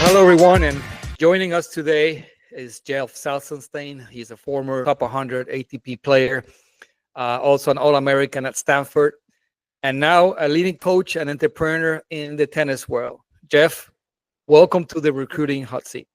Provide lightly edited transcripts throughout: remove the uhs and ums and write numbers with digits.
Hello, everyone, and joining us today is Jeff Salzenstein. He's a former top 100 ATP player, also an All-American at Stanford, and now a leading coach and entrepreneur in the tennis world. Jeff, welcome to the Recruiting Hot Seat.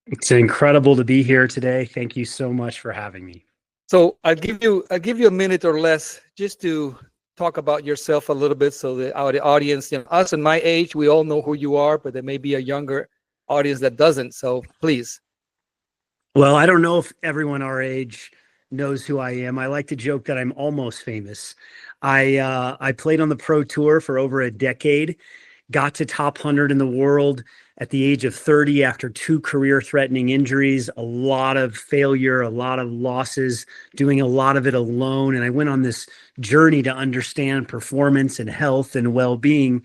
It's incredible to be here today. Thank you so much for having me. So I'll give you a minute or less just to talk about yourself a little bit, so that the audience, us and my age, we all know who you are, but there may be a younger audience that doesn't. So please. Well, I don't know if everyone our age knows who I am. I like to joke that I'm almost famous. I played on the pro tour for over a decade, got to top 100 in the world at the age of 30 after 2 career-threatening injuries, a lot of failure, a lot of losses, doing a lot of it alone. And I went on this journey to understand performance and health and well-being.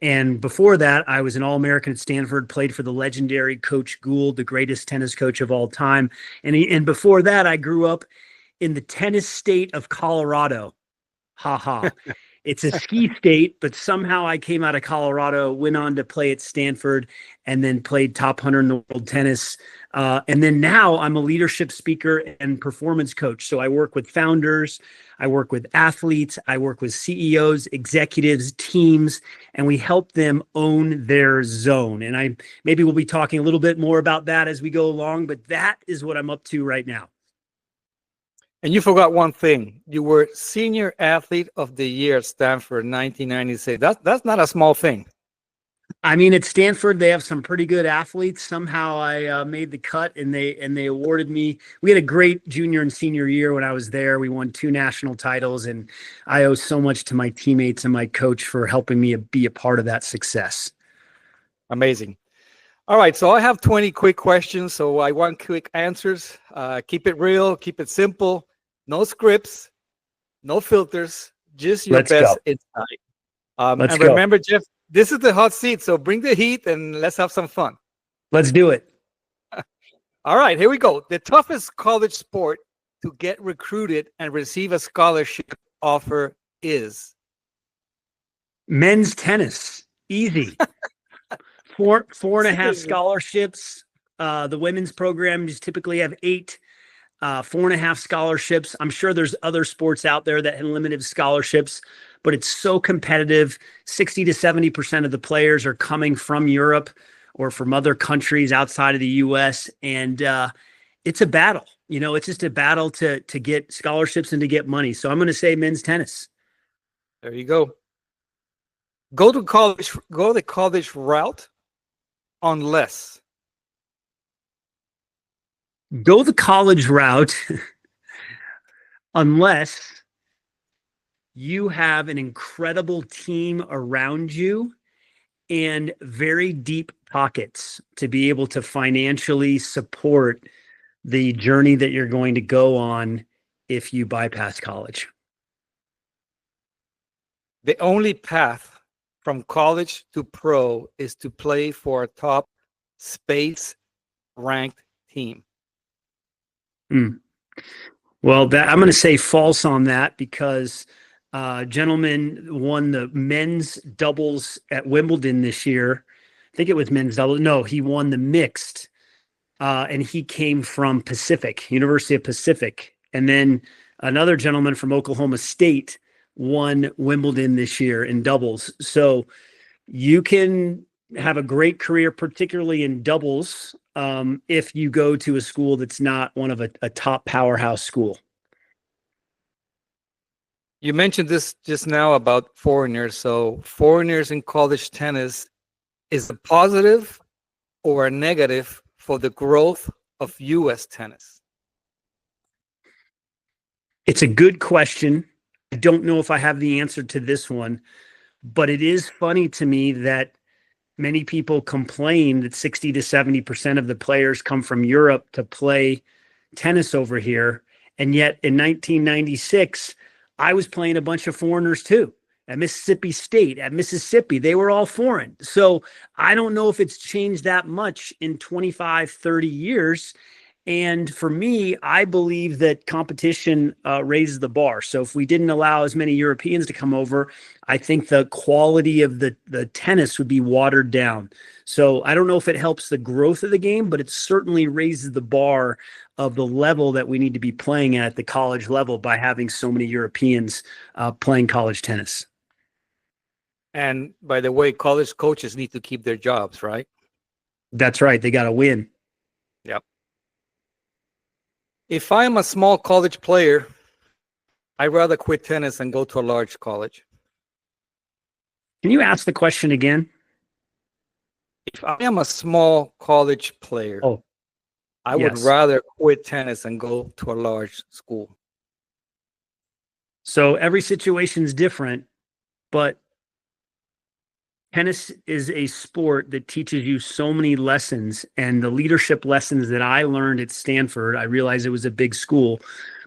And before that, I was an All-American at Stanford, played for the legendary Coach Gould, the greatest tennis coach of all time. And before that, I grew up in the tennis state of Colorado. Ha ha. It's a ski state, but somehow I came out of Colorado, went on to play at Stanford, and then played top 100 in the world tennis. And then now I'm a leadership speaker and performance coach. So I work with founders, I work with athletes, I work with CEOs, executives, teams, and we help them own their zone. And maybe we'll be talking a little bit more about that as we go along, but that is what I'm up to right now. And you forgot one thing. You were Senior Athlete of the Year at Stanford in 1996. That's not a small thing. I mean, at Stanford, they have some pretty good athletes. Somehow I made the cut and they awarded me. We had a great junior and senior year when I was there. We won 2 national titles, and I owe so much to my teammates and my coach for helping me be a part of that success. Amazing. All right, so I have 20 quick questions, so I want quick answers. Keep it real, keep it simple. No scripts, no filters, just your best insight. And remember, Jeff, this is the hot seat, so bring the heat and let's have some fun. Let's do it. All right, here we go. The toughest college sport to get recruited and receive a scholarship offer is? Men's tennis. Easy. 4.5 scholarships. The women's programs typically have 8. 4.5 scholarships. I'm sure there's other sports out there that have limited scholarships, but it's so competitive. 60 to 70% of the players are coming from Europe or from other countries outside of the US. And it's a battle. It's just a battle to get scholarships and to get money. So I'm going to say men's tennis. There you go. Go the college route unless. Go the college route unless you have an incredible team around you and very deep pockets to be able to financially support the journey that you're going to go on if you bypass college. The only path from college to pro is to play for a top space ranked team. Well, I'm going to say false on that because gentleman won the men's doubles at Wimbledon this year. I think it was men's doubles. No, he won the mixed, and he came from University of Pacific. And then another gentleman from Oklahoma State won Wimbledon this year in doubles. So you can have a great career, particularly in doubles, if you go to a school that's not one of a top powerhouse school. You mentioned this just now about foreigners. So foreigners in college tennis is a positive or a negative for the growth of U.S. tennis? It's a good question. I don't know if I have the answer to this one, but it is funny to me that many people complain that 60 to 70% of the players come from Europe to play tennis over here. And yet in 1996, I was playing a bunch of foreigners too. At Mississippi State, at Mississippi, they were all foreign. So I don't know if it's changed that much in 25, 30 years. And for me, I believe that competition raises the bar. So if we didn't allow as many Europeans to come over, I think the quality of the tennis would be watered down. So I don't know if it helps the growth of the game, but it certainly raises the bar of the level that we need to be playing at the college level by having so many Europeans playing college tennis. And by the way, college coaches need to keep their jobs, right? That's right. They got to win. Yep. If I'm a small college player, I'd rather quit tennis and go to a large college. Can you ask the question again? If I am a small college player, Oh, I would yes. rather quit tennis and go to a large school. So every situation is different, but tennis is a sport that teaches you so many lessons, and the leadership lessons that I learned at Stanford, I realized it was a big school,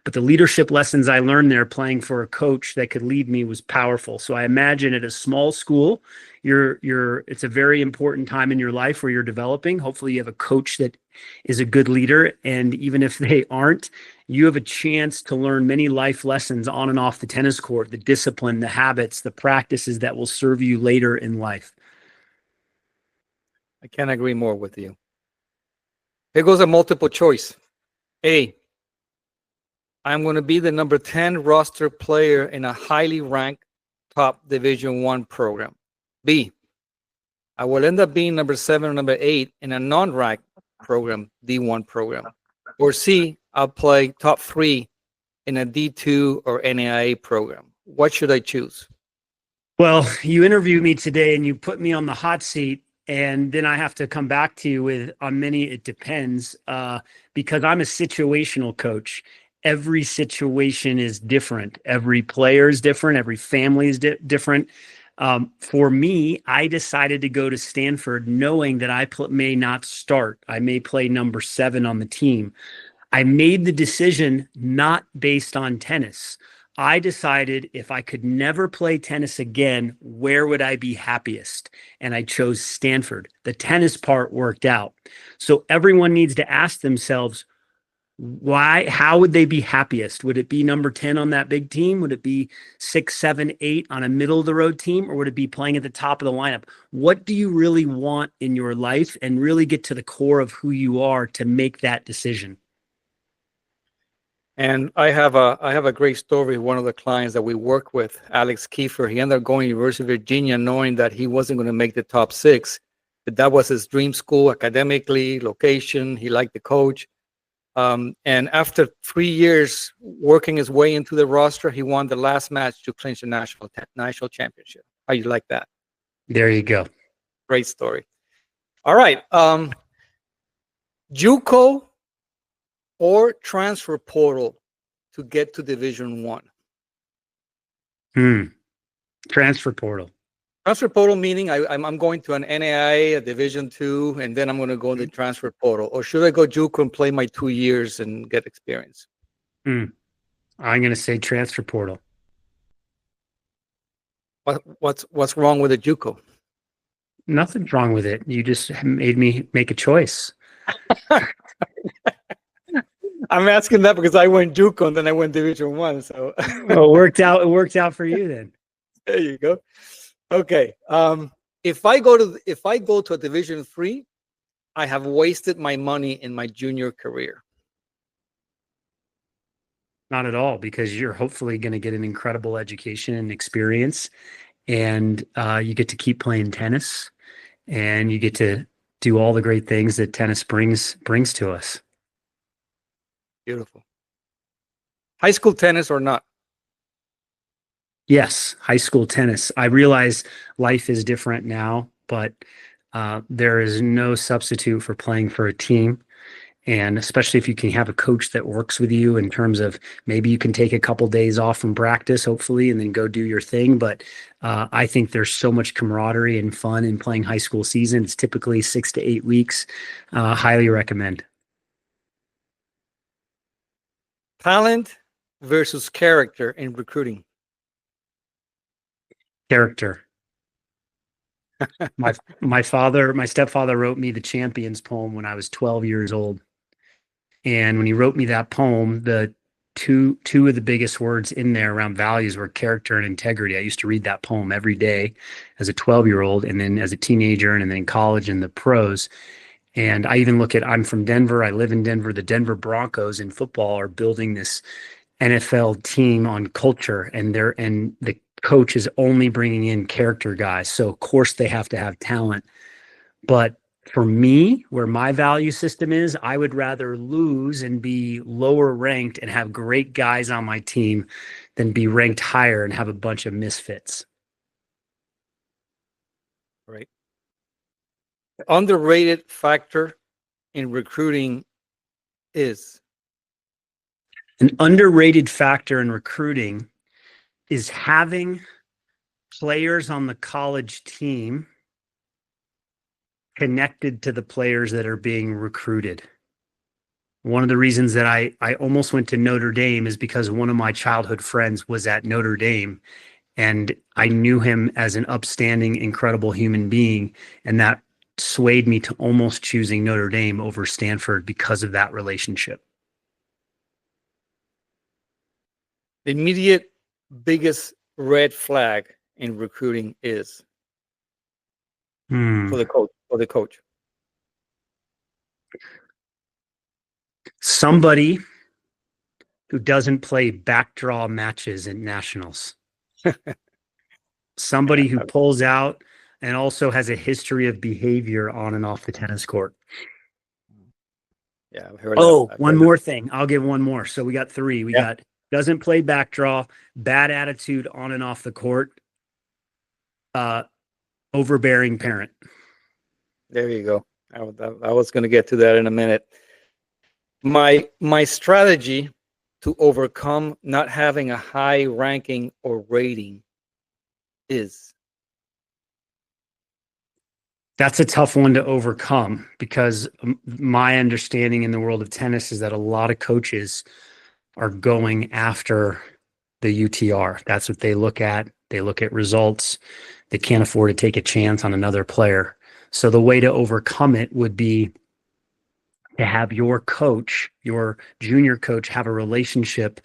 but the leadership lessons I learned there playing for a coach that could lead me was powerful. So I imagine at a small school, it's a very important time in your life where you're developing. Hopefully you have a coach that is a good leader, and even if they aren't, you have a chance to learn many life lessons on and off the tennis court, the discipline, the habits, the practices that will serve you later in life. I can't agree more with you. Here goes a multiple choice. A, I'm going to be the number 10 roster player in a highly ranked top Division I program. B, I will end up being number 7 or number 8 in a non-ranked program, D1 program. Or C, I'll play top 3 in a D2 or NAIA program. What should I choose? Well, you interviewed me today and you put me on the hot seat, and then I have to come back to you with on many it depends because I'm a situational coach. Every situation is different. Every player is different. Every family is different. For me, I decided to go to Stanford knowing that I may not start. I may play number 7 on the team. I made the decision not based on tennis. I decided if I could never play tennis again, where would I be happiest? And I chose Stanford. The tennis part worked out. So everyone needs to ask themselves, how would they be happiest? Would it be number 10 on that big team? Would it be 6, 7, 8 on a middle of the road team? Or would it be playing at the top of the lineup? What do you really want in your life, and really get to the core of who you are to make that decision? And I have a great story. One of the clients that we work with, Alex Kiefer, he ended up going to University of Virginia knowing that he wasn't going to make the top 6. But that was his dream school academically, location. He liked the coach. And after 3 years working his way into the roster, he won the last match to clinch the national championship. How you like that? There you go. Great story. All right. JUCO or transfer portal to get to Division I? Transfer portal. Transfer portal meaning I'm going to an NAIA, a Division II, and then I'm going to go in the transfer portal. Or should I go JUCO and play my 2 years and get experience? I'm going to say transfer portal. What's wrong with a JUCO? Nothing's wrong with it. You just made me make a choice. I'm asking that because I went JUCO and then I went Division I. So Well, it worked out for you then. There you go. Okay. If I go to a Division III, I have wasted my money in my junior career. Not at all, because you're hopefully going to get an incredible education and experience, and you get to keep playing tennis, and you get to do all the great things that tennis brings to us. Beautiful. High school tennis or not? Yes, high school tennis. I realize life is different now, but there is no substitute for playing for a team. And especially if you can have a coach that works with you in terms of maybe you can take a couple days off from practice, hopefully, and then go do your thing. But I think there's so much camaraderie and fun in playing high school season. It's typically 6 to 8 weeks. Highly recommend. Talent versus character in recruiting. Character. My stepfather wrote me the Champions poem when I was 12 years old. And when he wrote me that poem, the two of the biggest words in there around values were character and integrity. I used to read that poem every day as a 12-year-old, and then as a teenager, and then in college and the pros. And I even look at, I'm from Denver. I live in Denver. The Denver Broncos in football are building this NFL team on culture, and the coach is only bringing in character guys. So of course they have to have talent. But for me, where my value system is, I would rather lose and be lower ranked and have great guys on my team than be ranked higher and have a bunch of misfits. Right. Underrated factor in recruiting is? An underrated factor in recruiting is having players on the college team connected to the players that are being recruited. One of the reasons that I almost went to Notre Dame is because one of my childhood friends was at Notre Dame, and I knew him as an upstanding, incredible human being. And that swayed me to almost choosing Notre Dame over Stanford because of that relationship. The immediate biggest red flag in recruiting is for the coach. Somebody who doesn't play backdraw matches in nationals. Somebody who pulls out and also has a history of behavior on and off the tennis court. Yeah, I've heard one more thing. I'll give one more. So we got three. We got doesn't play backdraw, bad attitude on and off the court, overbearing parent. There you go. I was going to get to that in a minute. My strategy to overcome not having a high ranking or rating is? That's a tough one to overcome, because my understanding in the world of tennis is that a lot of coaches are going after the UTR. That's what they look at. They look at results. They can't afford to take a chance on another player. So the way to overcome it would be to have your coach, your junior coach, have a relationship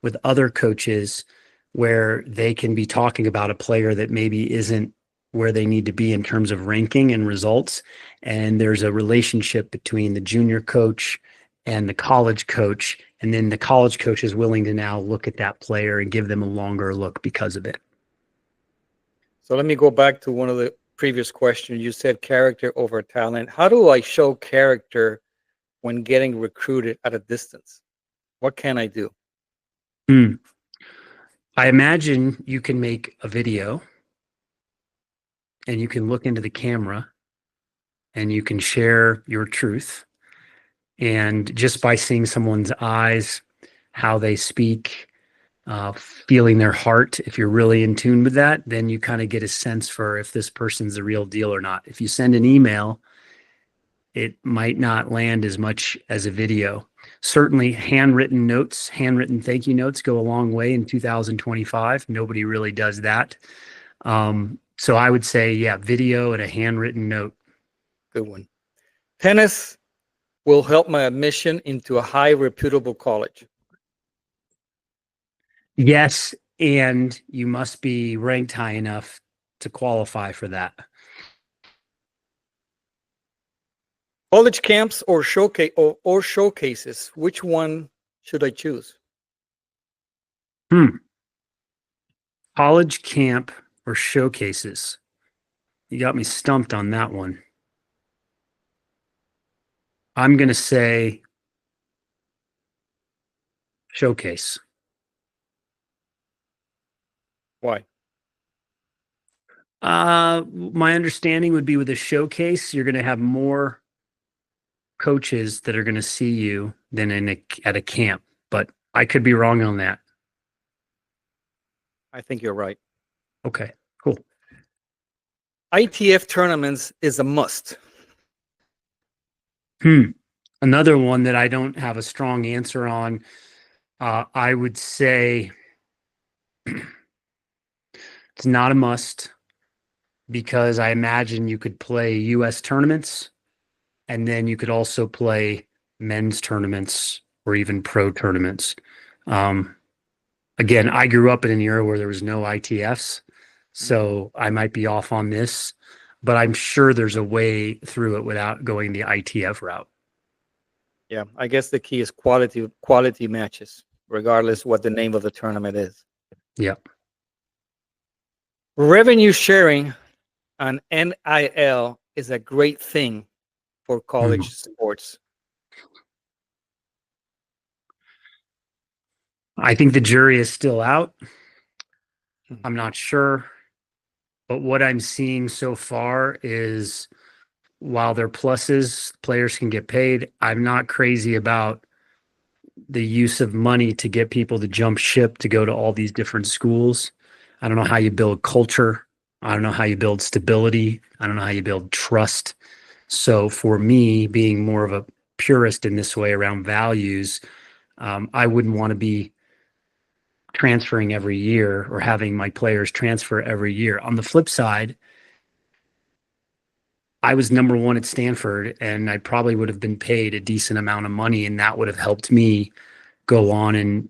with other coaches where they can be talking about a player that maybe isn't where they need to be in terms of ranking and results. And there's a relationship between the junior coach and the college coach. And then the college coach is willing to now look at that player and give them a longer look because of it. So let me go back to one of the previous questions. You said character over talent. How do I show character when getting recruited at a distance? What can I do? I imagine you can make a video and you can look into the camera and you can share your truth. And just by seeing someone's eyes, how they speak, feeling their heart, if you're really in tune with that, then you kind of get a sense for if this person's the real deal or not. If you send an email, it might not land as much as a video. Certainly handwritten notes, handwritten thank you notes go a long way in 2025. Nobody really does that. So I would say, yeah, video and a handwritten note. Good one. Tennis will help my admission into a high reputable college. Yes, and you must be ranked high enough to qualify for that. College camps or showcases, which one should I choose? College camp or showcases? You got me stumped on that one. I'm going to say showcase. Why? My understanding would be with a showcase, you're going to have more coaches that are going to see you than at a camp, but I could be wrong on that. I think you're right. Okay, cool. ITF tournaments is a must. Another one that I don't have a strong answer on. I would say it's not a must, because I imagine you could play US tournaments and then you could also play men's tournaments or even pro tournaments. Again, I grew up in an era where there was no ITFs, so I might be off on this, but I'm sure there's a way through it without going the ITF route. Yeah, I guess the key is quality matches, regardless what the name of the tournament is. Yeah. Revenue sharing on NIL is a great thing for college sports. I think the jury is still out. I'm not sure. But what I'm seeing so far is while there are pluses, players can get paid. I'm not crazy about the use of money to get people to jump ship to go to all these different schools. I don't know how you build culture. I don't know how you build stability. I don't know how you build trust. So for me, being more of a purist in this way around values, I wouldn't want to be transferring every year or having my players transfer every year. On the flip side, I was number one at Stanford and I probably would have been paid a decent amount of money, and that would have helped me go on and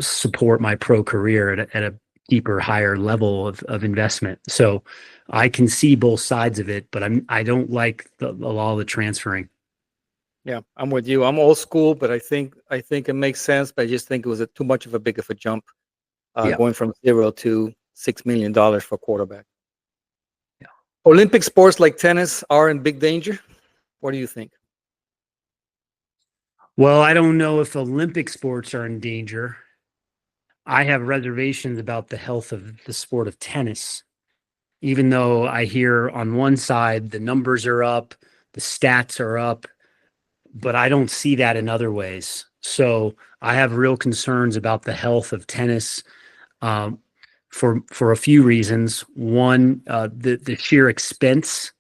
support my pro career at a deeper, higher level of investment. So I can see both sides of it, but I don't like the law of the transferring. Yeah, I'm with you. I'm old school, but I think it makes sense. But I just think it was too much of a big of a jump, going from 0 to $6 million for quarterback. Yeah. Olympic sports like tennis are in big danger. What do you think? Well, I don't know if Olympic sports are in danger. I have reservations about the health of the sport of tennis, even though I hear on one side the numbers are up, the stats are up, but I don't see that in other ways. So I have real concerns about the health of tennis, for a few reasons. One, the sheer expense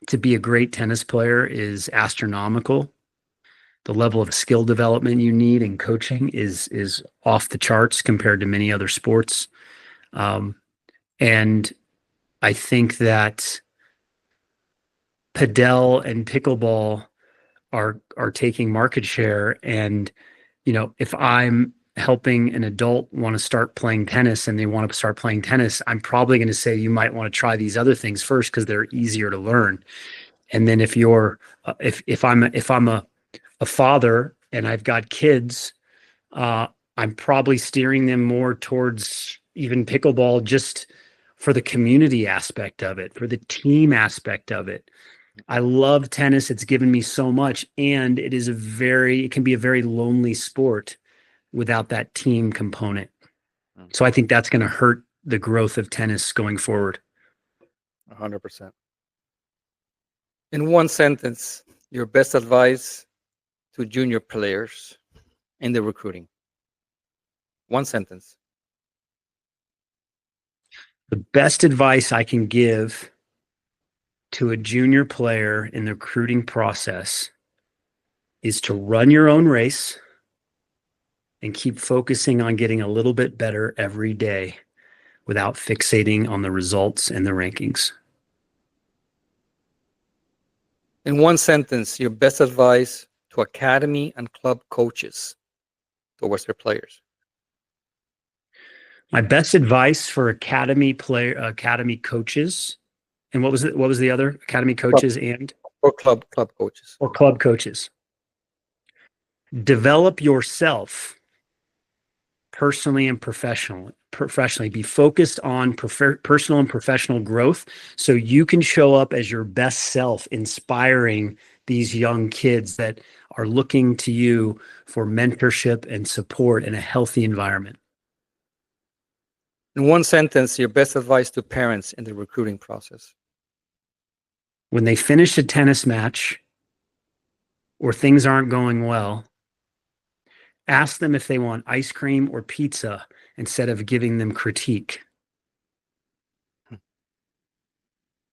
to be a great tennis player is astronomical. The level of skill development you need and coaching is off the charts compared to many other sports. And I think that padel and pickleball are taking market share. And if I'm helping an adult want to start playing tennis and they want to start playing tennis, I'm probably going to say you might want to try these other things first because they're easier to learn. And then if I'm a father and I've got kids, I'm probably steering them more towards even pickleball just for the community aspect of it, for the team aspect of it. I love tennis. It's given me so much, and it can be a very lonely sport without that team component. So I think that's going to hurt the growth of tennis going forward. 100%. In one sentence, your best advice to junior players in the recruiting. One sentence. The best advice I can give to a junior player in the recruiting process is to run your own race and keep focusing on getting a little bit better every day without fixating on the results and the rankings. In one sentence, your best advice to academy and club coaches towards their players. My best advice for academy coaches, and what was the other? Academy coaches or club coaches. Or club coaches. Develop yourself personally and professionally. Be focused on personal and professional growth so you can show up as your best self, inspiring these young kids that are looking to you for mentorship and support in a healthy environment. In one sentence, your best advice to parents in the recruiting process. When they finish a tennis match or things aren't going well, ask them if they want ice cream or pizza instead of giving them critique.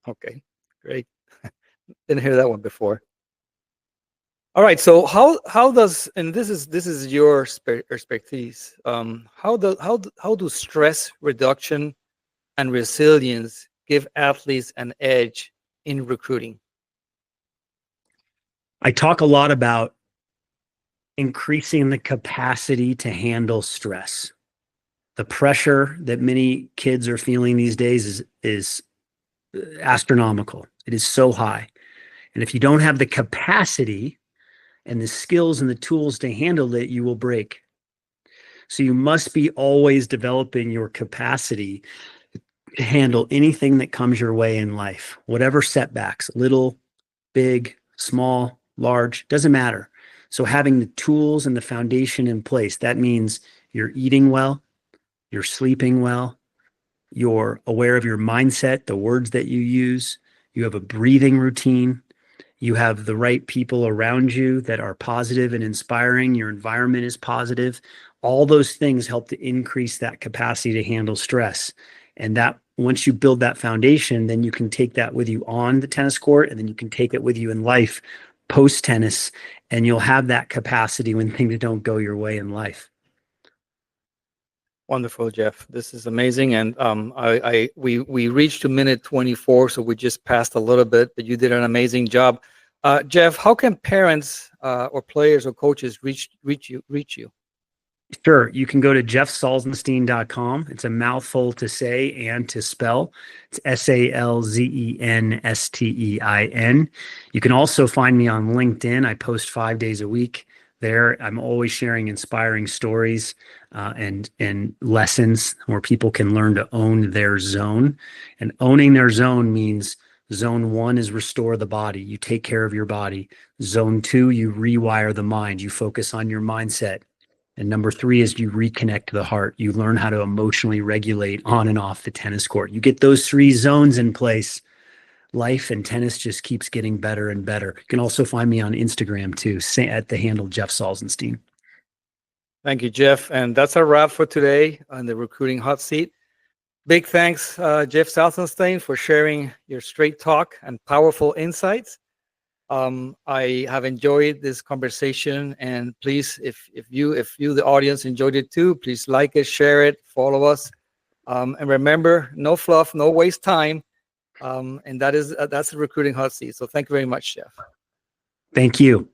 Okay, great. Didn't hear that one before. All right, so how does, and this is your expertise, how do stress reduction and resilience give athletes an edge in recruiting? I talk a lot about increasing the capacity to handle stress. The pressure that many kids are feeling these days is astronomical. It is so high. And if you don't have the capacity and the skills and the tools to handle it, you will break. So you must be always developing your capacity to handle anything that comes your way in life, whatever setbacks, little, big, small, large, doesn't matter. So having the tools and the foundation in place, that means you're eating well, you're sleeping well, you're aware of your mindset, the words that you use, you have a breathing routine, you have the right people around you that are positive and inspiring, your environment is positive. All those things help to increase that capacity to handle stress. And that once you build that foundation, then you can take that with you on the tennis court, and then you can take it with you in life post tennis, and you'll have that capacity when things don't go your way in life. Wonderful, Jeff. This is amazing. And we reached to minute 24, so we just passed a little bit, but you did an amazing job. Jeff, how can parents or players or coaches reach you? Sure. You can go to jeffsalzenstein.com. It's a mouthful to say and to spell. It's SALZENSTEIN. You can also find me on LinkedIn. I post 5 days a week there. I'm always sharing inspiring stories and lessons where people can learn to own their zone. And owning their zone means zone 1 is restore the body. You take care of your body. Zone 2, you rewire the mind. You focus on your mindset. And number 3 is you reconnect to the heart. You learn how to emotionally regulate on and off the tennis court. You get those 3 zones in place, life and tennis just keeps getting better and better. You can also find me on Instagram too, at the handle Jeff Salzenstein. Thank you, Jeff. And that's a wrap for today on the Recruiting Hot Seat. Big thanks, Jeff Salzenstein, for sharing your straight talk and powerful insights. I have enjoyed this conversation, and please, if you, the audience, enjoyed it too, please like it, share it, follow us, and remember, no fluff, no waste time, and that's the Recruiting Hot Seat. So thank you very much, Jeff. Thank you.